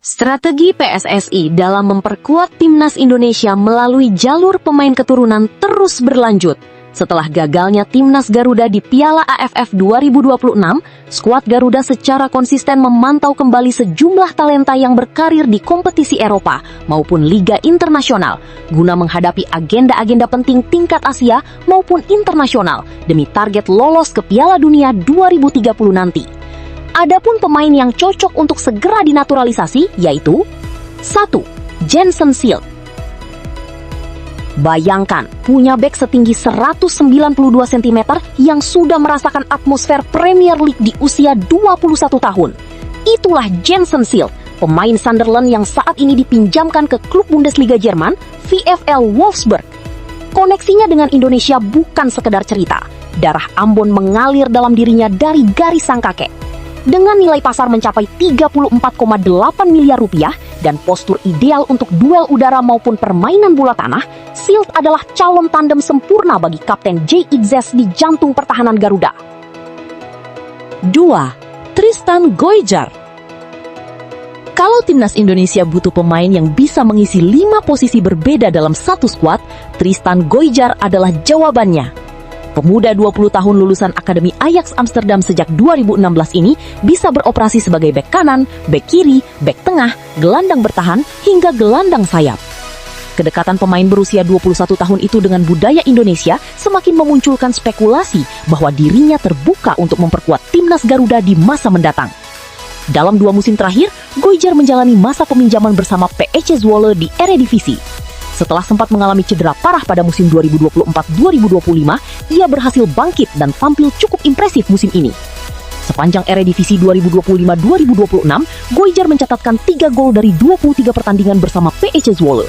Strategi PSSI dalam memperkuat timnas Indonesia melalui jalur pemain keturunan terus berlanjut. Setelah gagalnya timnas Garuda di Piala AFF 2026, skuad Garuda secara konsisten memantau kembali sejumlah talenta yang berkarir di kompetisi Eropa maupun Liga Internasional guna menghadapi agenda-agenda penting tingkat Asia maupun internasional demi target lolos ke Piala Dunia 2030 nanti. Adapun pemain yang cocok untuk segera dinaturalisasi yaitu 1. Jensen Seelt. Bayangkan, punya bek setinggi 192 cm yang sudah merasakan atmosfer Premier League di usia 21 tahun. Itulah Jensen Seelt, pemain Sunderland yang saat ini dipinjamkan ke klub Bundesliga Jerman, VfL Wolfsburg. Koneksinya dengan Indonesia bukan sekedar cerita. Darah Ambon mengalir dalam dirinya dari garis sang kakek. Dengan nilai pasar mencapai 34,8 miliar rupiah dan postur ideal untuk duel udara maupun permainan bola tanah, Seelt adalah calon tandem sempurna bagi Kapten JXS di jantung pertahanan Garuda. 2. Tristan Goijar. Kalau timnas Indonesia butuh pemain yang bisa mengisi 5 posisi berbeda dalam satu skuad, Tristan Goijar adalah jawabannya. Pemuda 20 tahun lulusan Akademi Ajax Amsterdam sejak 2016 ini bisa beroperasi sebagai bek kanan, bek kiri, bek tengah, gelandang bertahan, hingga gelandang sayap. Kedekatan pemain berusia 21 tahun itu dengan budaya Indonesia semakin memunculkan spekulasi bahwa dirinya terbuka untuk memperkuat timnas Garuda di masa mendatang. Dalam 2 musim terakhir, Goijar menjalani masa peminjaman bersama PEC Zwolle di Eredivisie. Setelah sempat mengalami cedera parah pada musim 2024-2025, ia berhasil bangkit dan tampil cukup impresif musim ini. Sepanjang Eredivisie 2025-2026, Goijar mencatatkan 3 gol dari 23 pertandingan bersama PEC Zwolle.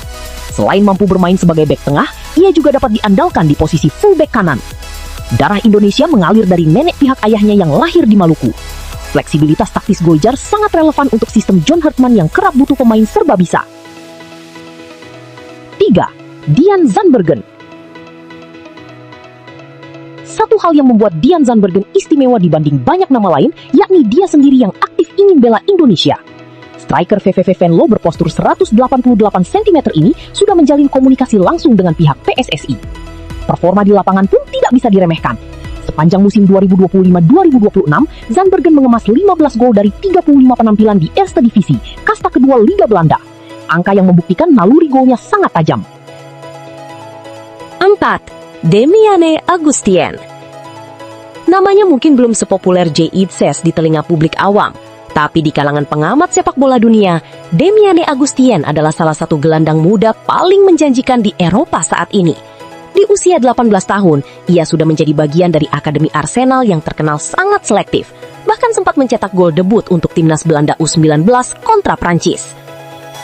Selain mampu bermain sebagai bek tengah, ia juga dapat diandalkan di posisi fullback kanan. Darah Indonesia mengalir dari nenek pihak ayahnya yang lahir di Maluku. Fleksibilitas taktis Goijar sangat relevan untuk sistem John Hartman yang kerap butuh pemain serba bisa. 3. Dian Zandbergen. Satu hal yang membuat Dian Zandbergen istimewa dibanding banyak nama lain, yakni dia sendiri yang aktif ingin bela Indonesia. Striker VVV Venlo berpostur 188 cm ini sudah menjalin komunikasi langsung dengan pihak PSSI. Performa di lapangan pun tidak bisa diremehkan. Sepanjang musim 2025-2026, Zandbergen mengemas 15 gol dari 35 penampilan di Eerste Divisie, kasta kedua Liga Belanda. Angka yang membuktikan naluri golnya sangat tajam. 4. Demiane Agustien. Namanya mungkin belum sepopuler JXS di telinga publik awam, tapi di kalangan pengamat sepak bola dunia, Demiane Agustien adalah salah satu gelandang muda paling menjanjikan di Eropa saat ini. Di usia 18 tahun, ia sudah menjadi bagian dari Akademi Arsenal yang terkenal sangat selektif, bahkan sempat mencetak gol debut untuk timnas Belanda U19 kontra Prancis.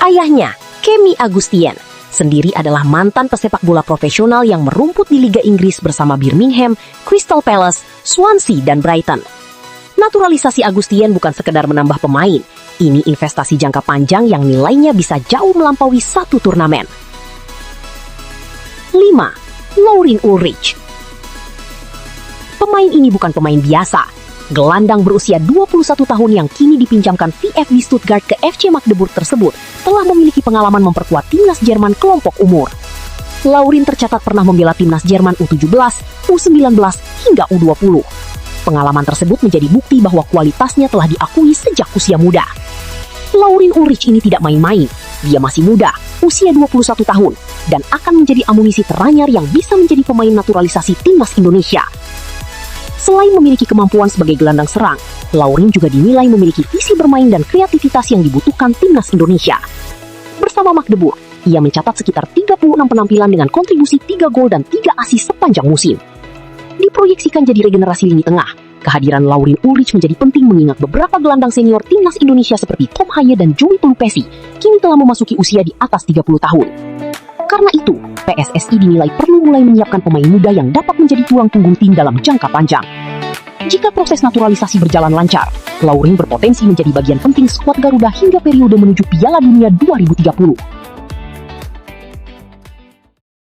Ayahnya, Kemi Agustien, sendiri adalah mantan pesepak bola profesional yang merumput di Liga Inggris bersama Birmingham, Crystal Palace, Swansea, dan Brighton. Naturalisasi Agustien bukan sekedar menambah pemain, ini investasi jangka panjang yang nilainya bisa jauh melampaui satu turnamen. 5. Laurin Ulrich. Pemain ini bukan pemain biasa. Gelandang berusia 21 tahun yang kini dipinjamkan VfB Stuttgart ke FC Magdeburg tersebut telah memiliki pengalaman memperkuat timnas Jerman kelompok umur. Laurin tercatat pernah membela timnas Jerman U17, U19, hingga U20. Pengalaman tersebut menjadi bukti bahwa kualitasnya telah diakui sejak usia muda. Laurin Ulrich ini tidak main-main. Dia masih muda, usia 21 tahun, dan akan menjadi amunisi teranyar yang bisa menjadi pemain naturalisasi timnas Indonesia. Selain memiliki kemampuan sebagai gelandang serang, Laurin juga dinilai memiliki visi bermain dan kreativitas yang dibutuhkan timnas Indonesia. Bersama Magdeburg, ia mencatat sekitar 36 penampilan dengan kontribusi 3 gol dan 3 assist sepanjang musim. Diproyeksikan jadi regenerasi lini tengah, kehadiran Laurin Ulrich menjadi penting mengingat beberapa gelandang senior timnas Indonesia seperti Tom Haye dan Joey Tulupesi kini telah memasuki usia di atas 30 tahun. Karena itu, PSSI dinilai perlu mulai menyiapkan pemain muda yang dapat menjadi tulang punggung tim dalam jangka panjang. Jika proses naturalisasi berjalan lancar, Laurin berpotensi menjadi bagian penting skuad Garuda hingga periode menuju Piala Dunia 2030.